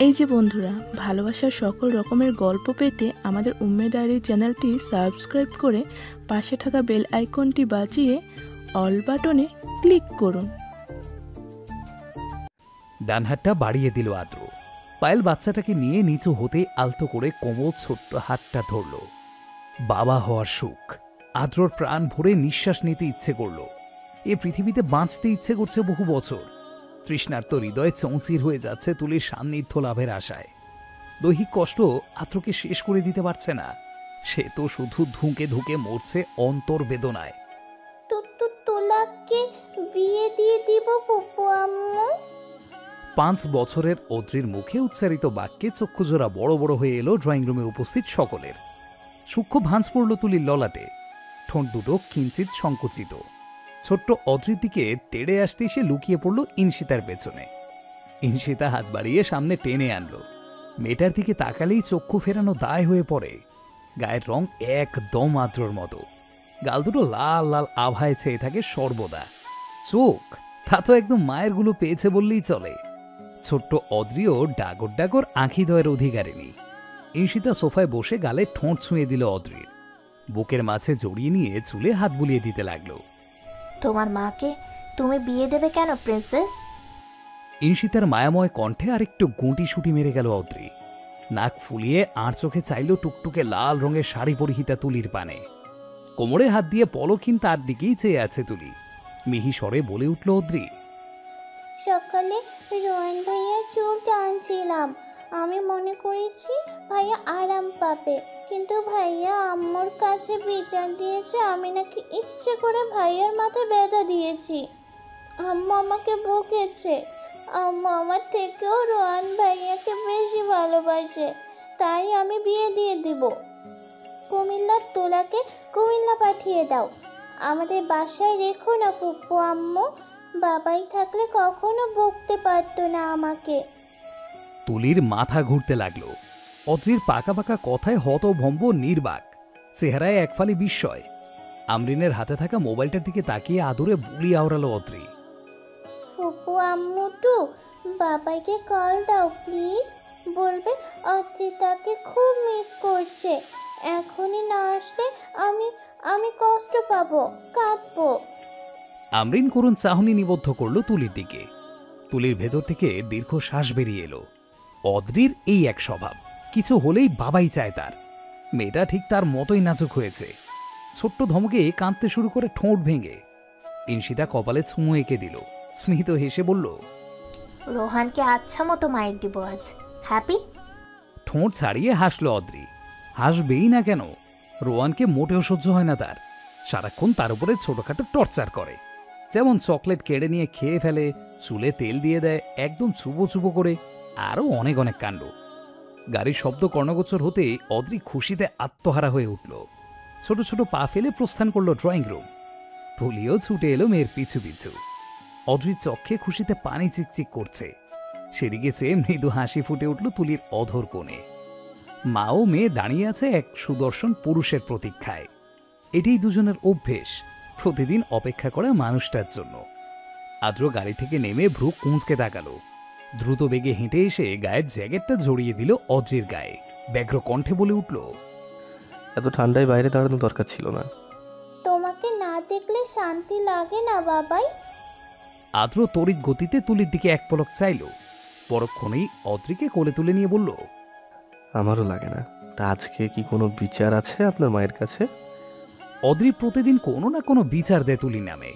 এই যে বন্ধুরা, ভালোবাসার সকল রকমের গল্প পেতে আমাদের উম্মে ডায়েরি চ্যানেলটি সাবস্ক্রাইব করে পাশে থাকা বেল আইকনটি বাজিয়ে অল বাটনে ক্লিক করুন। ডান হাতটা বাড়িয়ে দিল আদ্র। পায়েল বাচ্চাটাকে নিয়ে নিচু হতে আলতো করে কোমল ছোট্ট হাতটা ধরল। বাবা হওয়ার সুখ। আদ্রর প্রাণ ভরে নিঃশ্বাস নিতে ইচ্ছে করল। এ পৃথিবীতে বাঁচতে ইচ্ছে করছে বহু বছর। তৃষ্ণার্ত হৃদয় চৌচির হয়ে যাচ্ছে তুলির সান্নিধ্য লাভের আশায়। দৈহিক কষ্ট আদ্রকে শেষ করে দিতে পারছে না। সে তো শুধু ধুঁকে ধুঁকে মরছে অন্তর বেদনায়। তোলাকে বিয়ে দিয়ে দিব ফুপু আম্মু। 5 বছরের অদ্রির মুখে উচ্চারিত বাক্যে চক্ষুজোড়া বড় বড় হয়ে এলো ড্রয়িং রুমে উপস্থিত সকলের। সূক্ষ্ম ভাঁজ পড়ল তুলির ললাটে। ঠোঁট দুটো কিঞ্চিত সংকুচিত। ছোট্ট অদ্রির দিকে তেড়ে আসতে সে লুকিয়ে পড়ল ইনশিতার পেছনে। ইনশিতা হাত বাড়িয়ে সামনে টেনে আনল। মেয়েটার দিকে তাকালেই চক্ষু ফেরানো দায় হয়ে পড়ে। গায়ের রং একদম আদ্রর মতো। গাল দুটো লাল লাল আভায় ছেয়ে থাকে সর্বদা। চোখ তা তো একদম মায়ের গুলো পেয়েছে বললেই চলে। ছোট্ট অদ্রিও ডাগর ডাগর আঁখিদয়ের অধিকারিণী। ইনশিতা সোফায় বসে গালে ঠোঁট ছুঁয়ে দিল অদ্রির। বুকের মাঝে জড়িয়ে নিয়ে চুলে হাত বুলিয়ে দিতে লাগলো। তোমার মাকে তুমি বিয়ে দেবে কেন প্রিন্সেস? ইনশিতার মায়াময় কণ্ঠে আরেকটু গুঁটি সুটি মেরে গেল অদ্রি। নাক ফুলিয়ে আর চোখে চাইল টুকটুকে লাল রঙের শাড়ি পরিহিতা তুলির পানে। কোমরে হাত দিয়ে পলকহীন তার দিকেই চেয়ে আছে তুলি। মিহি স্বরে বলে উঠল অদ্রি, সকালে রোহান ভাইয়ার চুল টানছিলাম, আমি মনে করেছি ভাইয়া আরাম পাবে, কিন্তু ভাইয়া আম্মুর কাছে বিচার দিয়েছে আমি নাকি ইচ্ছে করে ভাইয়ার মাথায় ব্যথা দিয়েছি। আম্মু আমাকে বকেছে। আম্মু আমার থেকেও রোহান ভাইয়াকে বেশি ভালোবাসে, তাই আমি বিয়ে দিয়ে দিব। কুমিল্লার তোলাকে কুমিল্লা পাঠিয়ে দাও। আমাদের বাসায় রেখো না ফুপু আম্মু, বাবাই থাকলে কখনো বকতে পারতো না আমাকে। তুলির মাথা ঘুরতে লাগলো। অদ্রির পাকা পাকা কথায় হতভম্ব নির্বাক, চেহারায় একফালি বিস্ময়। আমরিনের হাতে থাকা মোবাইলটার দিকে তাকিয়ে আদরে বুলি আওড়ালো অদ্রি। ফুপু আম্মু টু বাবাইকে কল দাও প্লিজ, বলবে অদ্রিতাকে খুব মিস করছে, এখনই না আসলে আমি কষ্ট পাবো, কাঁদবো। আমরিন করুণ চাহনি নিবদ্ধ করল তুলির দিকে। তুলির ভেতর থেকে দীর্ঘ শ্বাস বেরিয়ে এলো। অদ্রির এই এক স্বভাব, কিছু হলেই বাবাই চায় তার। মেয়েটা ঠিক তার মতোই নাজুক হয়েছে। ছোট্ট ধমকে কাঁদতে শুরু করে ঠোঁট ভেঙে। ইনশিতা কপালে চুমু এঁকে দিল। স্মিত হেসে বলল, রোহানকে আচ্ছা মতো মাইর দিব আজ, হ্যাপি? ঠোঁট ছাড়িয়ে হাসল অদ্রি। হাসবেই না কেন? রোহানকে মোটেও সহ্য হয় না তার। সারাক্ষণ তার উপরে ছোটখাটো টর্চার করে, যেমন চকলেট কেড়ে নিয়ে খেয়ে ফেলে, চুলে তেল দিয়ে দেয় একদম চুবো চুবো করে, আরও অনেক অনেক কাণ্ড। গাড়ির শব্দ কর্ণগোচর হতে অদ্রি খুশিতে আত্মহারা হয়ে উঠল। ছোট ছোট পা ফেলে প্রস্থান করলো ড্রয়িং রুম। তুলিও ছুটে এলো মেয়ের পিছু পিছু। অদ্রির চক্ষে খুশিতে পানি চিকচিক করছে। সেদিকে চেয়ে মৃদু হাসি ফুটে উঠল তুলির অধর কোণে। মা ও মেয়ে দাঁড়িয়ে আছে এক সুদর্শন পুরুষের প্রতীক্ষায়। এটাই দুজনের অভ্যেস, প্রতিদিন অপেক্ষা করা মানুষটার জন্য। আদ্র গাড়ি থেকে নেমে ভ্রু কুঁচকে তাকালো। দ্রুত বেগে হেঁটে এসে গায়ের জ্যাকেটটা জড়িয়ে দিল অদ্রির গায়ে। ব্যগ্র কণ্ঠে বলে উঠল, এত ঠান্ডায় বাইরে দাঁড়ানো দরকার ছিল না। তোমাকে না দেখলে শান্তি লাগে না বাবাই? আদ্র তড়িৎ গতিতে তুলির দিকে এক পলক চাইল। পরক্ষণেই অদ্রিকে কোলে তুলে নিয়ে বলল, আমারও লাগে না। তা আজকে কি কোনো বিচার আছে আপনার মায়ের কাছে? অদ্রি প্রতিদিন কোনো না কোনো বিচার দেয় তুলি নামে।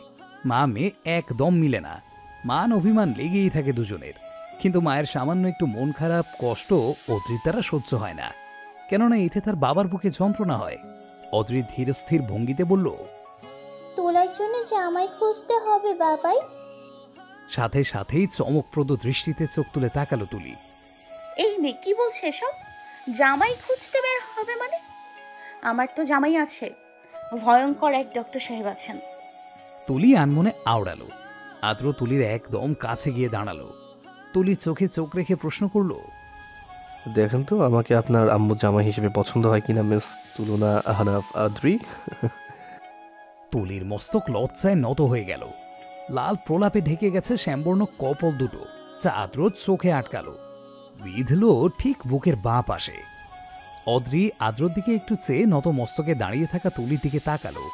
মা মেয়ে একদম মিলে না। মান অভিমান লেগেই থাকে দুজনের। কিন্তু মায়ের সামান্য একটু মন খারাপ কষ্ট অদ্রির দ্বারা সহ্য হয় না, কেননা এতে তার বাবার বুকে যন্ত্রণা হয়। অদ্রি ধীরস্থির ভঙ্গিতে বলল, তোলার জন্য জামাই খুঁজতে হবে বাবাই। সাথে সাথেই চমকপ্রদ দৃষ্টিতে চোখ তুলে তাকালো তুলি। এই নে, কি বলছে এসব? জামাই খুঁজতে বের হবে মানে? আমার তো জামাই আছে, ভয়ঙ্কর এক ডক্টর সাহেব আছেন। তুলি আনমনে আওড়ালো। আদ্র তুলির একদম কাছে গিয়ে দাঁড়ালো। তুলি চোখে চোখ রেখে প্রশ্ন করল, দেখেন তো আমাকে আপনার আম্মু জামাই হিসেবে পছন্দ হয় কিনা মিস তুলনা আহনাফ আদ্রি? তুলির মস্তক লজ্জায় নত হয়ে গেল। লাল প্রলাপে ঢেকে গেছে শ্যামবর্ণ কপল দুটো, যা আদ্র চোখে আটকালো। বিঁধল ঠিক বুকের বাঁ পাশে। অদ্রি আদ্রর দিকে একটু চেয়ে নত মস্তকে দাঁড়িয়ে থাকা তুলির দিকে তাকালো।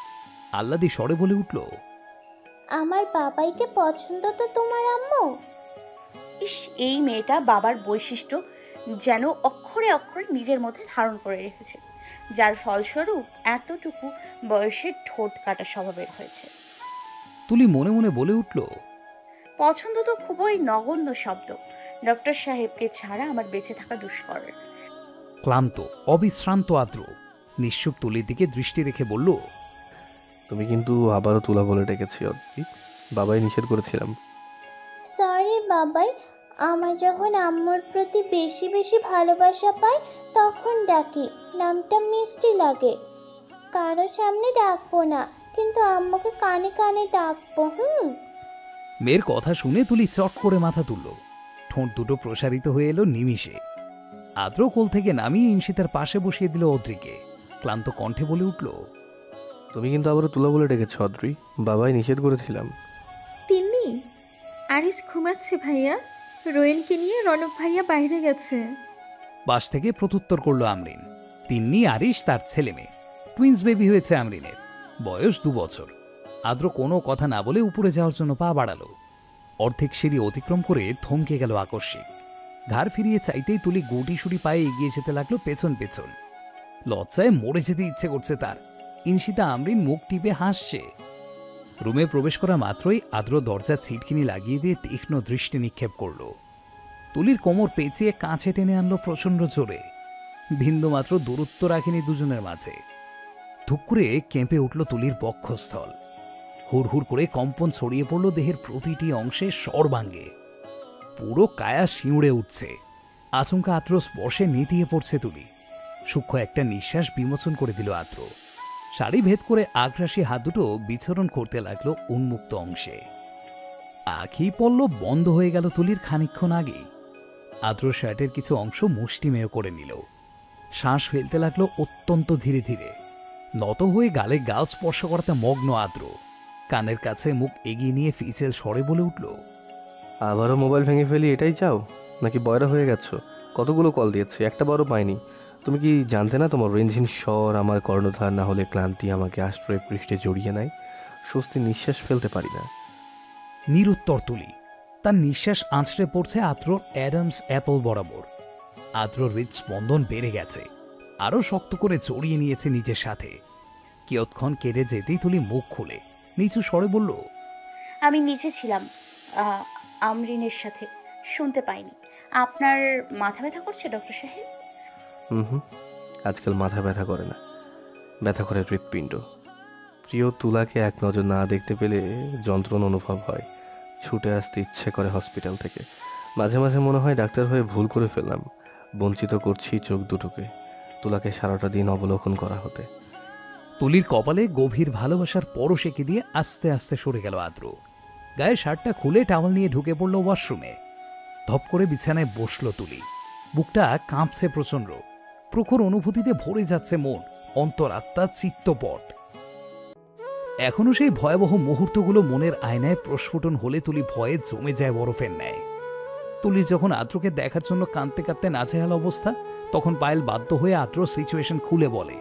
আহ্লাদি স্বরে বলে উঠল, আমার বাবাইকে পছন্দ তো তোমার আম্মু? ইস, এই মেয়েটা বাবার বৈশিষ্ট্য যেন অক্ষরে অক্ষরে নিজের মধ্যে ধারণ করে রেখেছে, যার ফলস্বরূপ এতটুকু বয়সে ঠোঁট কাটা স্বভাবের হয়েছে। তুলি মনে মনে বলে উঠল, পছন্দ তো খুবই নগণ্য শব্দ। ডক্টর সাহেবকে ছাড়া আমার বেঁচে থাকা দুষ্কর। ক্লান্ত অবিশ্রান্ত আদ্র নিশ্চুপ তুলির দিকে দৃষ্টি রেখে বলল, তুমি কিন্তু আবারও তুলা বলে ডেকেছি অদ্রি, বাবাই নিষেধ করেছিলাম। সরি বাবাই, আমার যখন আম্মুর প্রতি বেশি বেশি ভালোবাসা পায় তখন ডাকি, নামটা মিষ্টি লাগে। কারো সামনে ডাকবো না, কিন্তু আম্মুকে কানে কানে ডাকবো। মেয়ের কথা শুনে তুলি চট করে মাথা তুলল। ঠোঁট দুটো প্রসারিত হয়ে এলো নিমিষে। আদ্র কোল থেকে নামিয়ে ইনশিতার পাশে বসিয়ে দিল অদ্রিকে। ক্লান্ত কণ্ঠে বলে উঠল, তুমি কিন্তু আবারও তুলা বলে ডেকেছ অদ্রি, বাবাই নিষেধ করেছিলাম। তিন্নি, আরিস ঘুমাচ্ছে ভাইয়া। রোয়েনকে নিয়ে রনক ভাইয়া বাইরে গেছে। পাশ থেকে প্রত্যুত্তর করল আমরিন। তিন্নি আরিশ তার ছেলে মেয়ে। টুইন্স বেবি হয়েছে আমরিনের, বয়স 2 বছর। আদ্র কোনো কথা না বলে উপরে যাওয়ার জন্য পা বাড়ালো। অর্ধেক সিঁড়ি অতিক্রম করে থমকে গেল আকস্মিক। ঘাড় ফিরিয়ে চাইতেই তুলি গুটি সুটি পায়ে এগিয়ে যেতে লাগলো পেছন পেছন। লজ্জায় মরে যেতে ইচ্ছে করছে তার। ইনশিতা আমরিন মুখ টিপে হাসছে। রুমে প্রবেশ করা মাত্রই আদ্র দরজা ছিটকিনি লাগিয়ে দিয়ে তীক্ষ্ণ দৃষ্টি নিক্ষেপ করল। তুলির কোমর পেঁচিয়ে কাছে টেনে আনলো প্রচণ্ড জোরে। বিন্দুমাত্র দূরত্ব রাখেনি দুজনের মাঝে। ধুক করে কেঁপে উঠল তুলির বক্ষস্থল। হুড়হুড় করে কম্পন ছড়িয়ে পড়ল দেহের প্রতিটি অংশে সর্বাঙ্গে। পুরো কায়া শিউড়ে উঠছে। আচমকা আদ্র স্পর্শে নেতিয়ে পড়ছে তুলি। সূক্ষ্ম একটা নিঃশ্বাস বিমোচন করে দিল আদ্র। শাড়ি ভেদ করে আগ্রাসী হাত দুটো বিচরণ করতে লাগলো উন্মুক্ত অংশে। আখি পল্লব বন্ধ হয়ে গেল তুলির খানিকক্ষণ আগেই। আদ্র শার্টের কিছু অংশ মুষ্টিমেয় করে নিল। শ্বাস ফেলতে লাগলো অত্যন্ত ধীরে ধীরে। নত হয়ে গালে গাল স্পর্শ করাতে মগ্ন আদ্র। কানের কাছে মুখ এগিয়ে নিয়ে ফিচেল স্বরে বলে উঠল, আবারও মোবাইল ভেঙে ফেলি এটাই চাও, নাকি বয়রা হয়ে গেছো? কতগুলো কল দিয়েছি, একটা বারও পাইনি। তুমি কি জানতে না তোমার রেঞ্জিন স্বর আমার কর্ণধার না হলে ক্লান্তি আমাকে আশ্রয় পৃষ্ঠে জড়িয়ে নেয়, স্বস্তি নিঃশ্বাস ফেলতে পারি না। নিরুত্তর তুলি। তার নিঃশ্বাস আঁচড়ে পড়ছে আদ্রর অ্যাডামস অ্যাপল বরাবর। আদ্রর হৃদস্পন্দন বেড়ে গেছে। আরও শক্ত করে জড়িয়ে নিয়েছে নিজের সাথে। কিয়ৎক্ষণ কেটে যেতেই তুলি মুখ খুলে নিচু স্বরে বলল, আমি নিচে ছিলাম আমরিনের সাথে, শুনতে পাইনি। আপনার মাথা ব্যথা করছে ডক্টর সাহেব? হুম, আজকাল মাথা ব্যথা করে না, ব্যথা করে হৃৎপিণ্ড। প্রিয় তুলাকে এক নজর না দেখতে পেলে যন্ত্রণা অনুভব হয়। ছুটে আসতে ইচ্ছে করে হসপিটাল থেকে। মাঝে মাঝে মনে হয় ডাক্তার হয়ে ভুল করে ফেললাম, বঞ্চিত করছি চোখ দুটোকে তুলাকে সারাটা দিন অবলোকন করা হতে। তুলির কপালে গভীর ভালোবাসার পরশ এঁকে দিয়ে আস্তে আস্তে সরে গেল আদ্র। গায়ে শার্টটা খুলে টাওয়াল নিয়ে ঢুকে পড়ল ওয়াশরুমে। ধপ করে বিছানায় বসল তুলি। বুকটা কাঁপছে প্রচণ্ড। প্রখর অনুভূতিতে ভরে যাচ্ছে মন, অন্তরাত্মা, চিত্তপট। এখনো সেই ভয়াবহ মুহূর্তগুলো মনের আয়নায় প্রস্ফুটন হলে তুলি ভয়ে জমে যায় বরফের ন্যায়। তুলি যখন আদ্রকে দেখার জন্য কাঁদতে কাঁদতে নাজেহাল অবস্থা, তখন পায়েল বাধ্য হয়ে আদ্র সিচুয়েশন খুলে বলে।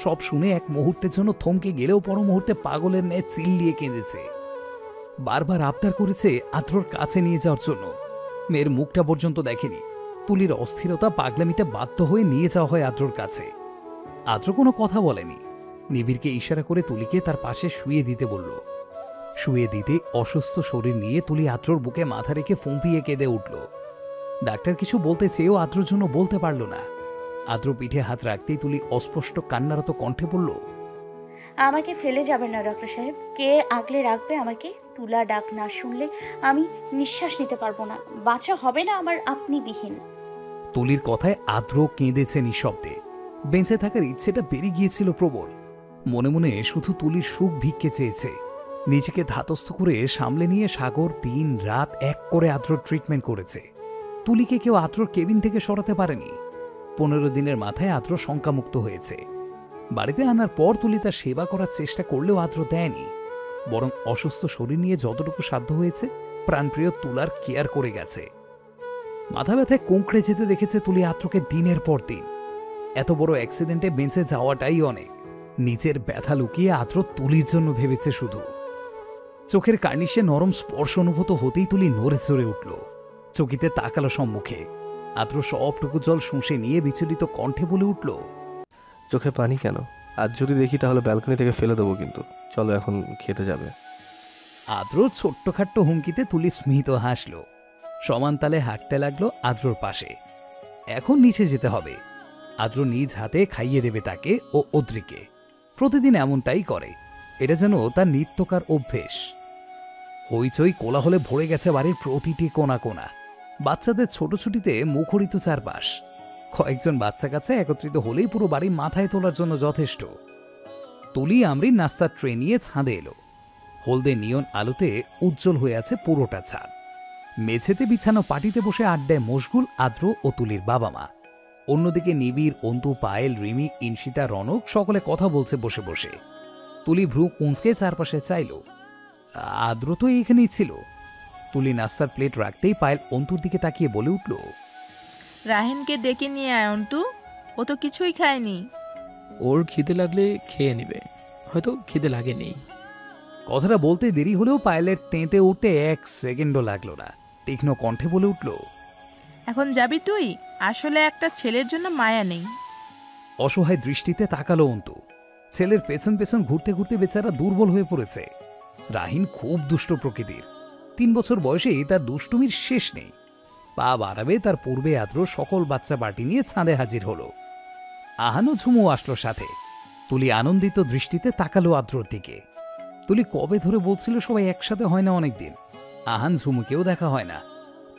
সব শুনে এক মুহূর্তের জন্য থমকে গেলেও পর মুহূর্তে পাগলের ন্যায় চিল্লিয়ে কেঁদেছে। বারবার আবদার করেছে আদ্রর কাছে নিয়ে যাওয়ার জন্য। মেয়ের মুখটা পর্যন্ত দেখেনি। তুলির অস্থিরতা পাগলামিতে বাধ্য হয়ে নিয়ে যাওয়া হয় আদ্রর কাছে। আদ্র কোনো কথা বলেনি। নিবিড়কে ইশারা করে তুলিকে তার পাশে শুয়ে দিতে বলল। শুয়ে দিতে অসুস্থ শরীর নিয়ে তুলি আদ্রর বুকে মাথা রেখে ফুঁপিয়ে কেঁদে উঠল। ডাক্তার কিছু বলতে চেয়েও আদ্রর জন্য বলতে পারল না। আদ্র পিঠে হাত রাখতেই তুলি অস্পষ্ট কান্নারত কণ্ঠে বলল, আমাকে ফেলে যাবেন না ডক্টর সাহেব। কে আগলে রাখবে আমাকে? তুলা ডাক না শুনলে আমি নিঃশ্বাস নিতে পারবো না। বাঁচা হবে না আমার আপনি বিহীন। তুলির কথায় আদ্র কেঁদেছে নিঃশব্দে। বেঁচে থাকার ইচ্ছেটা বেড়ে গিয়েছিল প্রবল। মনে মনে শুধু তুলির সুখ ভিক্ষে চেয়েছে। নিজেকে ধাতস্থ করে সামলে নিয়ে সাগর দিন রাত এক করে আদ্রর ট্রিটমেন্ট করেছে। তুলিকে কেউ আদ্রর কেবিন থেকে সরাতে পারেনি। 15 দিনের মাথায় আদ্র শঙ্কামুক্ত হয়েছে। বাড়িতে আনার পর তুলি তার সেবা করার চেষ্টা করলেও আদ্র দেয়নি, বরং অসুস্থ শরীর নিয়ে যতটুকু সাধ্য হয়েছে প্রাণপ্রিয় তুলার কেয়ার করে গেছে। মাথা ব্যথায় কোঁকড়ে যেতে দেখেছে তুলি আদ্রকে দিনের পর দিন। এত বড় অ্যাক্সিডেন্টে বেঁচে যাওয়াটাই অনেক। নিজের ব্যথা লুকিয়ে আদ্র তুলির জন্য ভেবেছে শুধু। চোখের কার্নিশে নরম স্পর্শ অনুভূত হতেই তুলি নড়ে চড়ে উঠল। চকিতে তাকালো সম্মুখে। আদ্র সবটুকু জল শুষে নিয়ে বিচলিত কণ্ঠে বলে উঠল, চোখে পানি কেন? আজ যদি দেখি তাহলে ব্যালকনি থেকে ফেলে দেবো কিন্তু। চলো এখন খেতে যাবে। আদ্রর ছোট্টখাট্ট হুমকিতে তুলি স্মিত হাসল। সমান তালে হাঁটতে লাগলো আদ্রর পাশে। এখন নিচে যেতে হবে। আদ্র নিজ হাতে খাইয়ে দেবে তাকে ও অদ্রিকে। প্রতিদিন এমনটাই করে। এটা যেন তার নিত্যকার অভ্যেস। হইচই কোলাহলে ভরে গেছে বাড়ির প্রতিটি কোণা কোণা। বাচ্চাদের ছোটছুটিতে মুখরিত চারপাশ। কয়েকজন বাচ্চা কাচ্চা একত্রিত হলেই পুরো বাড়ি মাথায় তোলার জন্য যথেষ্ট। তুলি আমরির নাস্তার ট্রে নিয়ে ছাদে এলো। হলদে নিয়ন আলোতে উজ্জ্বল হয়ে আছে পুরোটা ছাদ। মেঝেতে বিছানো পাটিতে বসে আড্ডায় মশগুল আদ্র ও তুলির বাবা মা। অন্যদিকে নিবিড়, অন্তু, পায়েল, রিমি, ইনশিতা, রনক সকলে কথা বলছে বসে বসে। তুলি ভ্রু কুঁচকে চারপাশে চাইল। আদ্র তো এইখানেই ছিল। তুলি নাস্তার প্লেট রাখতেই পায়েল অন্তুর দিকে তাকিয়ে বলে উঠল, রাহিনকে ডেকে নিয়ে আয় অন্তু, ও তো কিছুই খায়নি। ওর খিদে লাগলে খেয়ে নেবে, হয়তো খিদে লাগেনি। কথাটা বলতে দেরি হলেও পায়েলের তেঁতে উঠতে 1 সেকেন্ডও লাগলো না। তীক্ষ্ণ কণ্ঠে বলে উঠল, এখন যাবি তুই? আসলে একটা ছেলের জন্য মায়া নেই। অসহায় দৃষ্টিতে তাকালো অন্তু। ছেলের পেছন পেছন ঘুরতে ঘুরতে বেচারা দুর্বল হয়ে পড়েছে। রাহিন খুব দুষ্ট প্রকৃতির। 3 বছর বয়সেই তার দুষ্টুমির শেষ নেই। পা বাড়াবে তার পূর্বে আদ্র সকল বাচ্চা বাটি নিয়ে ছাদে হাজির হলো। আহানও ঝুমু আসলো সাথে। তুলি আনন্দিত দৃষ্টিতে তাকালো আদ্রর দিকে। তুলি কবে ধরে বলছিল সবাই একসাথে হয় না অনেকদিন। আহান ঝুমুকেও দেখা হয় না।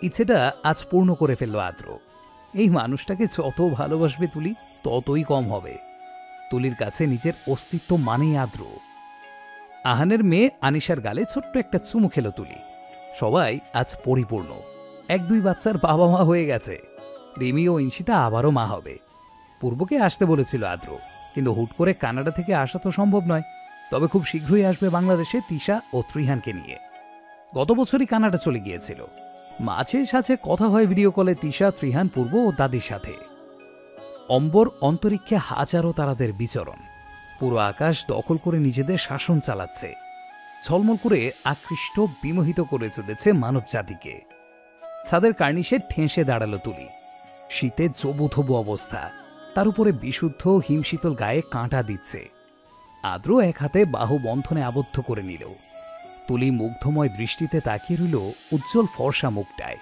ইচ্ছেটা আজ পূর্ণ করে ফেলল আদ্র। এই মানুষটাকে যত ভালোবাসবে তুলি ততই কম হবে। তুলির কাছে নিজের অস্তিত্ব মানেই আদ্র। আহানের মেয়ে আনিশার গালে ছোট্ট একটা চুমু খেল তুলি। সবাই আজ পরিপূর্ণ। 1-2 বাচ্চার বাবা মা হয়ে গেছে। রিমি ও ইনশিতা আবারও মা হবে। পূর্বকে আসতে বলেছিল আদ্র, কিন্তু হুট করে কানাডা থেকে আসা তো সম্ভব নয়। তবে খুব শীঘ্রই আসবে বাংলাদেশে তিশা ও ত্রিহানকে নিয়ে। গত বছরই কানাডা চলে গিয়েছিল। মাঝে সাঝে কথা হয় ভিডিও কলে তিশা, ত্রিহান, পূর্ব ও দাদির সাথে। অম্বর অন্তরিক্ষে হাজারো তারাদের বিচরণ। পুরো আকাশ দখল করে নিজেদের শাসন চালাচ্ছে। ঝলমল করে আকৃষ্ট, বিমোহিত করে চলেছে মানব জাতিকে। ছাদের কার্নিশে ঠেসে দাঁড়ালো তুলি। শীতে জবুথবু অবস্থা, তার উপরে বিশুদ্ধ হিমশীতল গায়ে কাঁটা দিচ্ছে। আদ্র এক হাতে বাহু বন্ধনে আবদ্ধ করে নিল। তুলি মুগ্ধময় দৃষ্টিতে তাকিয়ে রইল উজ্জ্বল ফর্সা মুখটায়।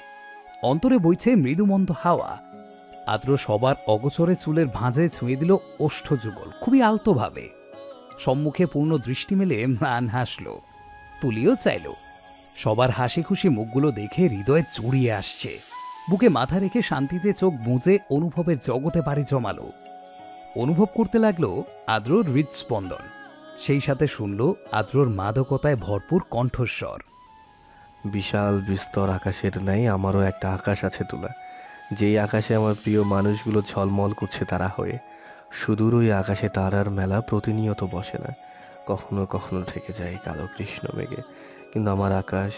অন্তরে বইছে মৃদুমন্দ হাওয়া। আদ্র সবার অগোচরে চুলের ভাঁজে ছুঁয়ে দিল ওষ্ঠযুগল খুবই আলতোভাবে। সম্মুখে পূর্ণ দৃষ্টি মেলে ম্লান হাসল। তুলিও চাইল। সবার হাসি খুশি মুখগুলো দেখে হৃদয়ে জড়িয়ে আসছে। বুকে মাথা রেখে শান্তিতে চোখ বুঁজে অনুভবের জগতে পাড়ি জমালো। অনুভব করতে লাগলো আদ্রর হৃদস্পন্দন। সেই সাথে শুনল আদ্রর মাদকতায় ভরপুর কণ্ঠস্বর। বিশাল বিস্তর আকাশের নাই আমারও একটা আকাশ আছে তুলা, যেই আকাশে আমার প্রিয় মানুষগুলো ঝলমল করছে তারা হয়ে। সুদূর ওই আকাশে তারার মেলা প্রতিনিয়ত বসে না, কখনো কখনো থেকে যায় কালো কৃষ্ণ মেঘে। কিন্তু আমার আকাশ,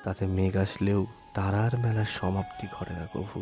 তাতে মেঘ আসলেও তারার মেলার সমাপ্তি ঘটে না কভু।